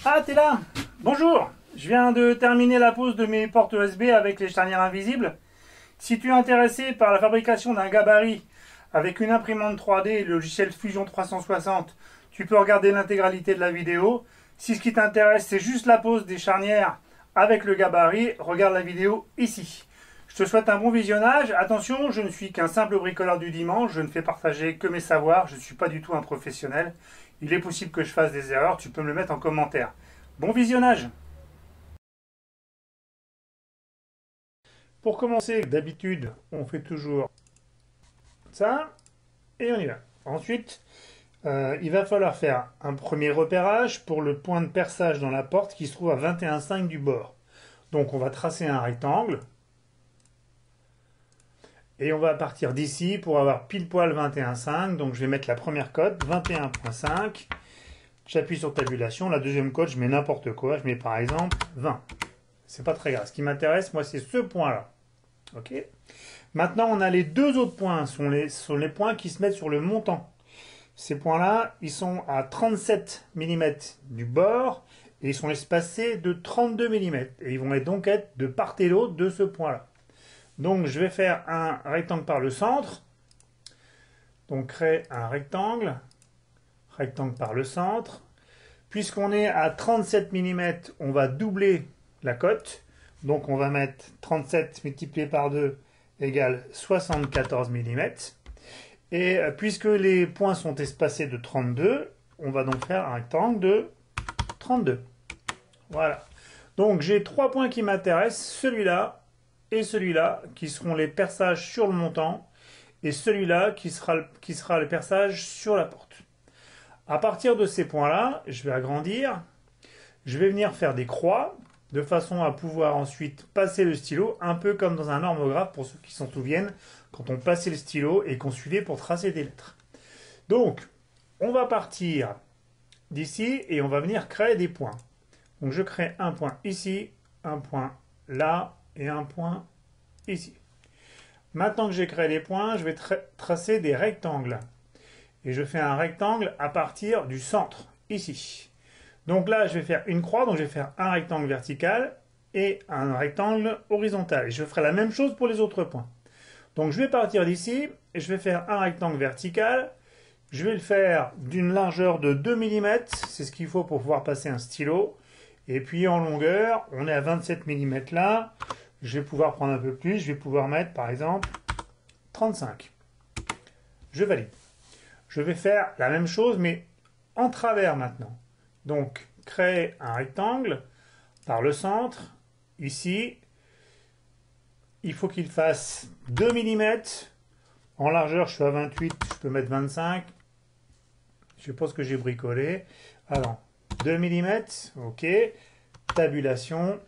Ah, t'es là? Bonjour! Je viens de terminer la pose de mes portes USB avec les charnières invisibles. Si tu es intéressé par la fabrication d'un gabarit avec une imprimante 3D et le logiciel Fusion 360, tu peux regarder l'intégralité de la vidéo. Si ce qui t'intéresse, c'est juste la pose des charnières avec le gabarit, regarde la vidéo ici. Je te souhaite un bon visionnage. Attention, je ne suis qu'un simple bricoleur du dimanche. Je ne fais partager que mes savoirs. Je ne suis pas du tout un professionnel. Il est possible que je fasse des erreurs. Tu peux me le mettre en commentaire. Bon visionnage! Pour commencer, d'habitude, on fait toujours ça et on y va. Ensuite, il va falloir faire un premier repérage pour le point de perçage dans la porte qui se trouve à 21,5 du bord. Donc on va tracer un rectangle et on va partir d'ici pour avoir pile poil 21,5. Donc je vais mettre la première cote, 21,5. J'appuie sur tabulation. La deuxième cote, je mets n'importe quoi. Je mets par exemple 20. C'est pas très grave. Ce qui m'intéresse, moi, c'est ce point-là. Ok. Maintenant, on a les deux autres points. Ce sont les points qui se mettent sur le montant. Ces points-là, ils sont à 37 mm du bord et ils sont espacés de 32 mm. Et ils vont donc être de part et d'autre de ce point-là. Donc, je vais faire un rectangle par le centre. Donc, créer un rectangle par le centre. Puisqu'on est à 37 mm, on va doubler la cote. Donc on va mettre 37 multiplié par 2 égale 74 mm. Et puisque les points sont espacés de 32, on va donc faire un rectangle de 32. Voilà. Donc j'ai trois points qui m'intéressent, celui-là et celui-là, qui seront les perçages sur le montant, et celui-là qui sera le perçage sur la porte. À partir de ces points-là, je vais agrandir, je vais venir faire des croix, de façon à pouvoir ensuite passer le stylo, un peu comme dans un normographe, pour ceux qui s'en souviennent, quand on passait le stylo et qu'on suivait pour tracer des lettres. Donc, on va partir d'ici et on va venir créer des points. Donc je crée un point ici, un point là et un point ici. Maintenant que j'ai créé les points, je vais tracer des rectangles. Et je fais un rectangle à partir du centre, ici. Donc là, je vais faire une croix, donc je vais faire un rectangle vertical et un rectangle horizontal. Et je ferai la même chose pour les autres points. Donc je vais partir d'ici et je vais faire un rectangle vertical. Je vais le faire d'une largeur de 2 mm, c'est ce qu'il faut pour pouvoir passer un stylo. Et puis en longueur, on est à 27 mm là. Je vais pouvoir prendre un peu plus, je vais pouvoir mettre par exemple 35. Je valide. Je vais faire la même chose, mais en travers maintenant. Donc, créer un rectangle par le centre, ici. Il faut qu'il fasse 2 mm. En largeur, je suis à 28, je peux mettre 25. Je pense que j'ai bricolé. Alors, 2 mm, ok. Tabulation.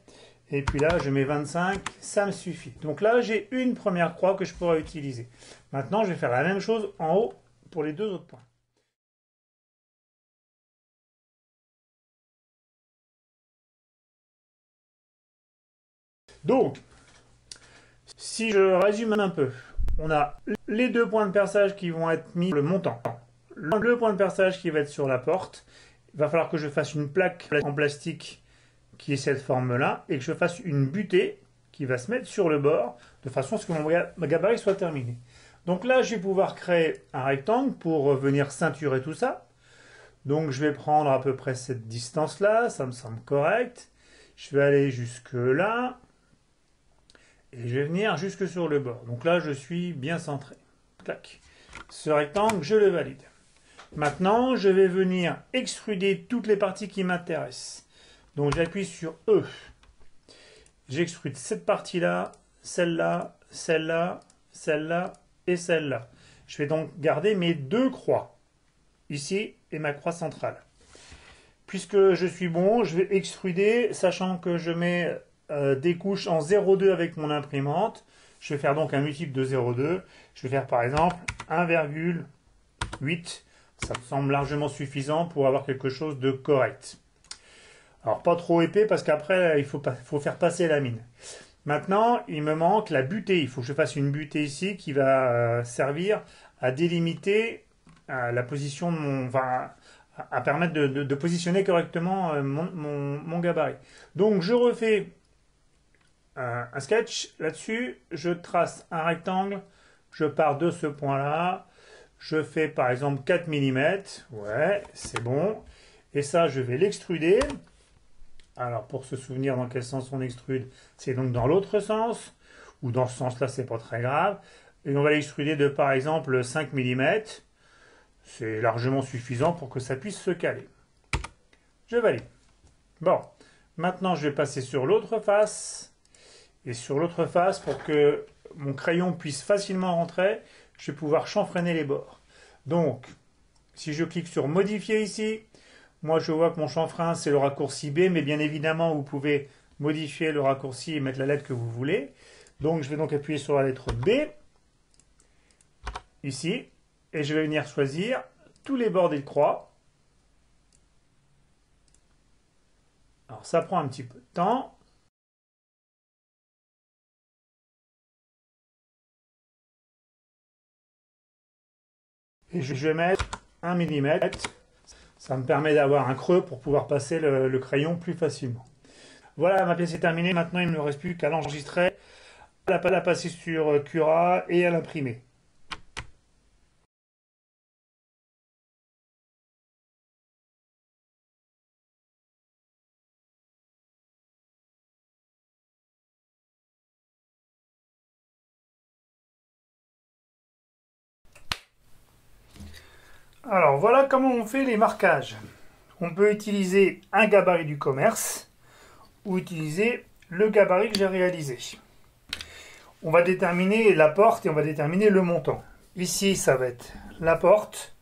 Et puis là, je mets 25, ça me suffit. Donc là, j'ai une première croix que je pourrais utiliser. Maintenant, je vais faire la même chose en haut pour les deux autres points. Donc, si je résume un peu, on a les deux points de perçage qui vont être mis sur le montant. Le point de perçage qui va être sur la porte. Il va falloir que je fasse une plaque en plastique qui est cette forme-là et que je fasse une butée qui va se mettre sur le bord de façon à ce que mon gabarit soit terminé. Donc là, je vais pouvoir créer un rectangle pour venir ceinturer tout ça. Donc je vais prendre à peu près cette distance-là, ça me semble correct. Je vais aller jusque là. Et je vais venir jusque sur le bord. Donc là, je suis bien centré. Tac. Ce rectangle, je le valide. Maintenant, je vais venir extruder toutes les parties qui m'intéressent. Donc j'appuie sur E. J'extrude cette partie-là, celle-là, celle-là, celle-là et celle-là. Je vais donc garder mes deux croix, ici et ma croix centrale. Puisque je suis bon, je vais extruder, sachant que je mets des couches en 0,2 avec mon imprimante. Je vais faire donc un multiple de 0,2. Je vais faire par exemple 1,8. Ça me semble largement suffisant pour avoir quelque chose de correct. Alors pas trop épais parce qu'après il faut faire passer la mine. Maintenant il me manque la butée. Il faut que je fasse une butée ici qui va servir à délimiter la position de mon... Enfin, à permettre de positionner correctement mon gabarit. Donc je refais un sketch là-dessus, je trace un rectangle, je pars de ce point-là, je fais par exemple 4 mm, ouais, c'est bon, et ça je vais l'extruder. Alors pour se souvenir dans quel sens on extrude, c'est donc dans l'autre sens, ou dans ce sens-là, c'est pas très grave, et on va l'extruder de par exemple 5 mm, c'est largement suffisant pour que ça puisse se caler. Je valide. Bon, maintenant je vais passer sur l'autre face. Et sur l'autre face, pour que mon crayon puisse facilement rentrer, je vais pouvoir chanfreiner les bords. Donc, si je clique sur modifier ici, moi je vois que mon chanfrein c'est le raccourci B, mais bien évidemment vous pouvez modifier le raccourci et mettre la lettre que vous voulez. Donc je vais donc appuyer sur la lettre B, ici, et je vais venir choisir tous les bords des croix. Alors ça prend un petit peu de temps. Et je vais mettre 1 mm. Ça me permet d'avoir un creux pour pouvoir passer le crayon plus facilement. Voilà, ma pièce est terminée. Maintenant, il ne me reste plus qu'à l'enregistrer, à la passer sur Cura et à l'imprimer. Alors, voilà comment on fait les marquages. On peut utiliser un gabarit du commerce ou utiliser le gabarit que j'ai réalisé. On va déterminer la porte et on va déterminer le montant. Ici, ça va être la porte.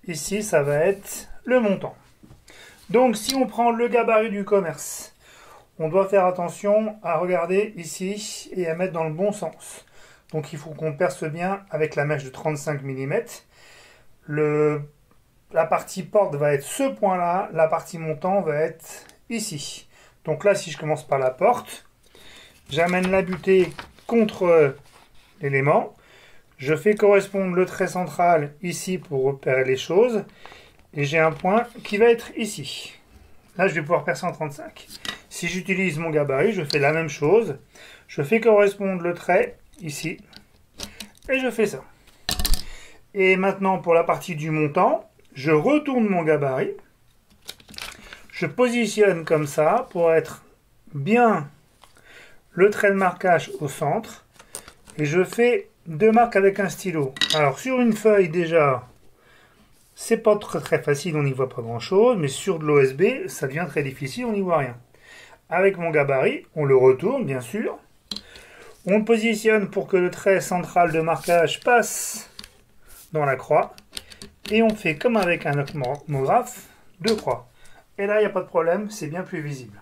Ici, ça va être le montant. Donc, si on prend le gabarit du commerce, on doit faire attention à regarder ici et à mettre dans le bon sens. Donc, il faut qu'on perce bien avec la mèche de 35 mm. La partie porte va être ce point-là, la partie montant va être ici. Donc là, si je commence par la porte, j'amène la butée contre l'élément. Je fais correspondre le trait central ici pour repérer les choses. Et j'ai un point qui va être ici. Là, je vais pouvoir percer en 35. Si j'utilise mon gabarit, je fais la même chose. Je fais correspondre le trait ici. Et je fais ça. Et maintenant, pour la partie du montant, je retourne mon gabarit. Je positionne comme ça pour être bien le trait de marquage au centre. Et je fais 2 marques avec un stylo. Alors, sur une feuille, déjà, c'est pas très facile, on n'y voit pas grand chose, mais sur de l'OSB, ça devient très difficile, on n'y voit rien. Avec mon gabarit, on le retourne, bien sûr. On le positionne pour que le trait central de marquage passe dans la croix. Et on fait comme avec un homographe, 2 croix. Et là, il n'y a pas de problème, c'est bien plus visible.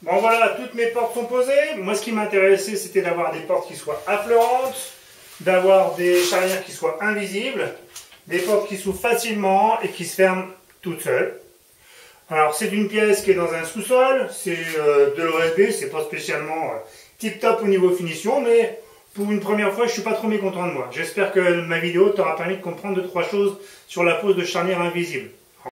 Bon voilà, toutes mes portes sont posées. Moi ce qui m'intéressait c'était d'avoir des portes qui soient affleurantes, d'avoir des charnières qui soient invisibles, des portes qui s'ouvrent facilement et qui se ferment toutes seules. Alors c'est une pièce qui est dans un sous-sol, c'est de l'OSB, c'est pas spécialement tip top au niveau finition, mais pour une première fois je suis pas trop mécontent de moi. J'espère que ma vidéo t'aura permis de comprendre 2-3 choses sur la pose de charnières invisibles.